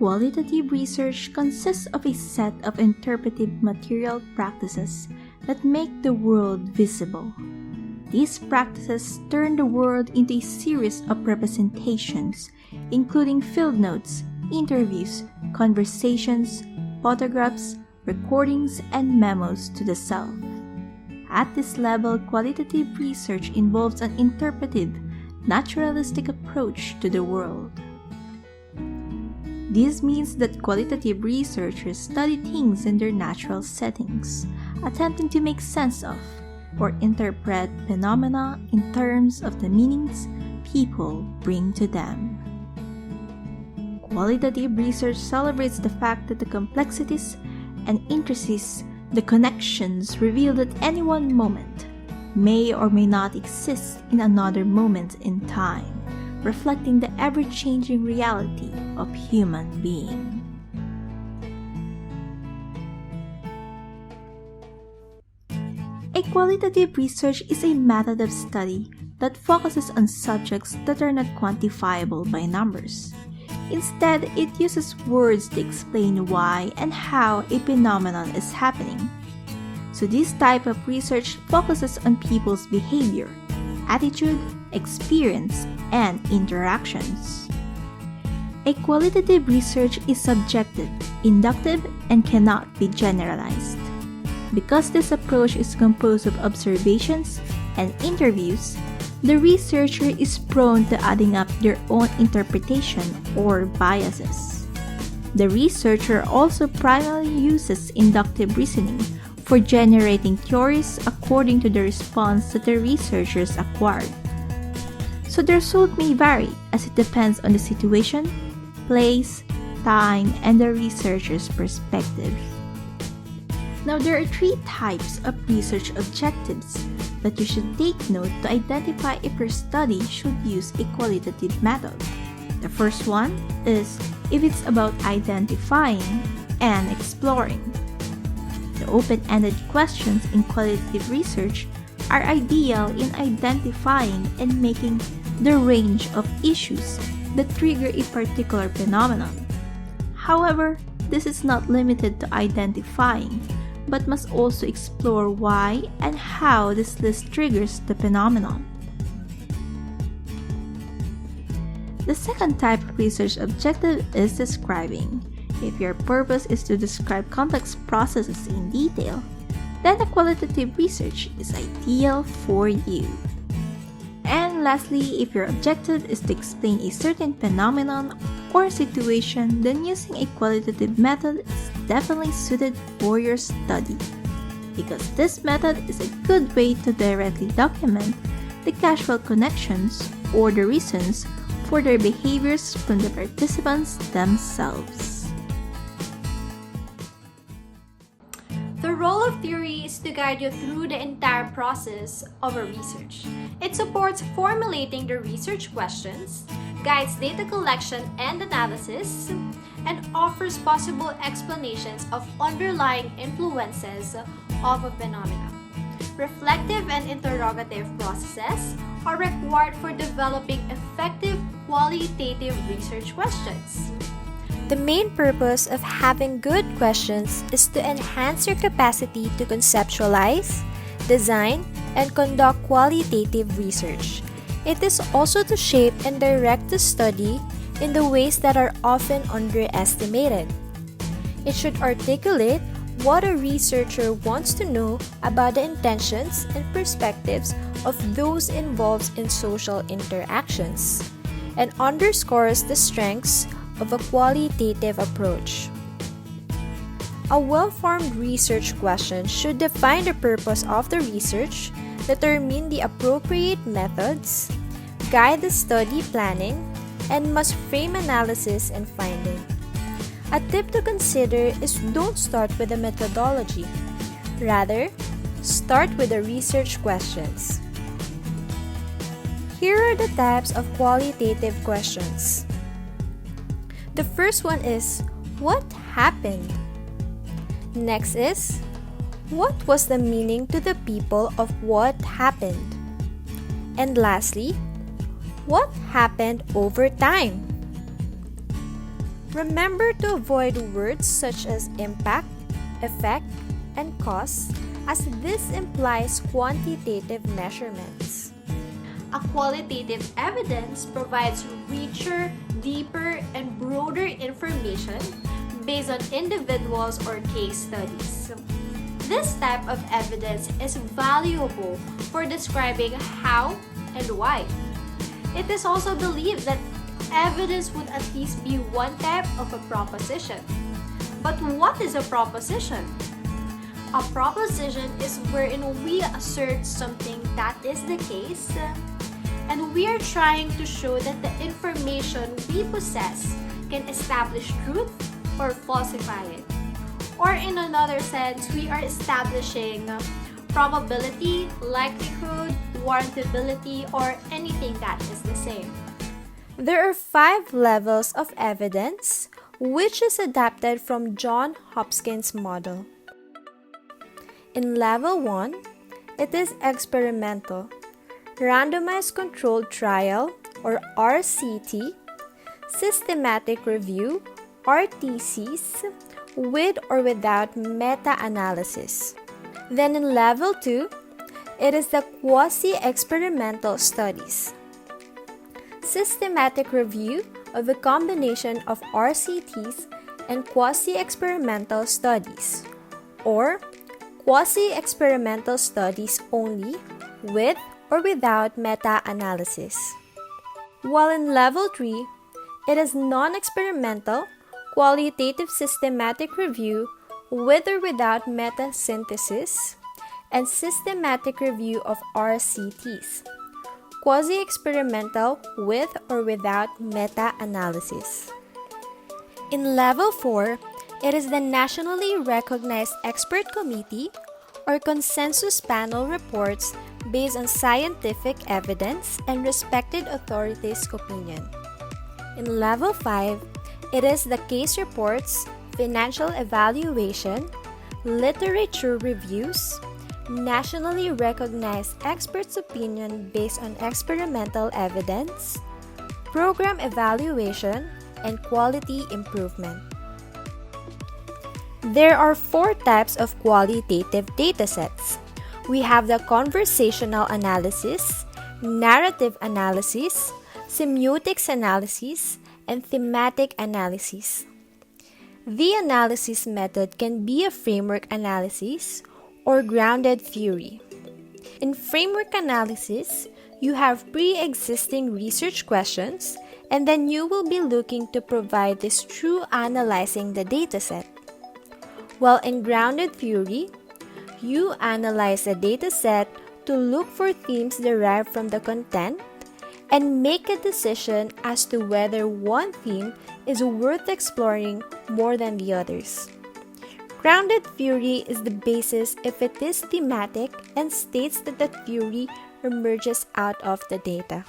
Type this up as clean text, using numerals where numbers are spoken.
Qualitative research consists of a set of interpretive material practices that make the world visible. These practices turn the world into a series of representations, including field notes, interviews, conversations, photographs, recordings, and memos to the self. At this level, qualitative research involves an interpretive, naturalistic approach to the world. This means that qualitative researchers study things in their natural settings, attempting to make sense of or interpret phenomena in terms of the meanings people bring to them. Qualitative research celebrates the fact that the complexities and intricacies, the connections revealed at any one moment, may or may not exist in another moment in time, reflecting the ever-changing reality of human being. A qualitative research is a method of study that focuses on subjects that are not quantifiable by numbers. Instead, it uses words to explain why and how a phenomenon is happening. So this type of research focuses on people's behavior, attitude, experience, and interactions. A qualitative research is subjective, inductive, and cannot be generalized. Because this approach is composed of observations and interviews, the researcher is prone to adding up their own interpretation or biases. The researcher also primarily uses inductive reasoning for generating theories according to the response that the researchers acquired. So the result may vary as it depends on the situation, place, time, and the researcher's perspective. Now, there are three types of research objectives that you should take note to identify if your study should use a qualitative method. The first one is if it's about identifying and exploring. The open-ended questions in qualitative research are ideal in identifying and making the range of issues that trigger a particular phenomenon. However, this is not limited to identifying, but must also explore why and how this list triggers the phenomenon. The second type of research objective is describing. If your purpose is to describe complex processes in detail, then a qualitative research is ideal for you. And lastly, if your objective is to explain a certain phenomenon or situation, then using a qualitative method is definitely suited for your study, because this method is a good way to directly document the causal connections or the reasons for their behaviors from the participants themselves. The role of theory is to guide you through the entire process of a research. It supports formulating the research questions, guides data collection and analysis, and offers possible explanations of underlying influences of a phenomenon. Reflective and interrogative processes are required for developing effective qualitative research questions. The main purpose of having good questions is to enhance your capacity to conceptualize, design, and conduct qualitative research. It is also to shape and direct the study in the ways that are often underestimated. It should articulate what a researcher wants to know about the intentions and perspectives of those involved in social interactions, and underscores the strengths of a qualitative approach. A well-formed research question should define the purpose of the research, determine the appropriate methods, guide the study planning, and must frame analysis and finding. A tip to consider is don't start with a methodology. Rather, start with the research questions. Here are the types of qualitative questions. The first one is, what happened? Next is, what was the meaning to the people of what happened? And lastly, what happened over time? Remember to avoid words such as impact, effect, and cause, as this implies quantitative measurements. A qualitative evidence provides richer, deeper, and broader information based on individuals or case studies. This type of evidence is valuable for describing how and why. It is also believed that evidence would at least be one type of a proposition. But what is a proposition? A proposition is wherein we assert something that is the case, and we are trying to show that the information we possess can establish truth or falsify it. Or in another sense, we are establishing probability, likelihood, warrantability, or anything that is the same. There are 5 levels of evidence, which is adapted from Johns Hopkins model. In level 1, it is experimental, randomized controlled trial or RCT, systematic review RTCs, with or without meta-analysis. Then in level 2, it is the quasi-experimental studies, systematic review of a combination of RCTs and quasi-experimental studies, or quasi-experimental studies only with or without meta-analysis. While in level 3, it is non-experimental, qualitative systematic review with or without meta-synthesis, and systematic review of RCTs, quasi-experimental with or without meta-analysis. In level 4, it is the nationally recognized expert committee or consensus panel reports based on scientific evidence and respected authorities' opinion. In level 5, it is the case reports, financial evaluation, literature reviews, nationally recognized experts' opinion based on experimental evidence, program evaluation, and quality improvement. There are 4 types of qualitative datasets. We have the conversational analysis, narrative analysis, semiotics analysis, and thematic analysis. The analysis method can be a framework analysis or grounded theory. In framework analysis, you have pre-existing research questions, and then you will be looking to provide this through analyzing the dataset. While in grounded theory, you analyze the dataset to look for themes derived from the content and make a decision as to whether one theme is worth exploring more than the others. Grounded theory is the basis if it is thematic and states that the theory emerges out of the data.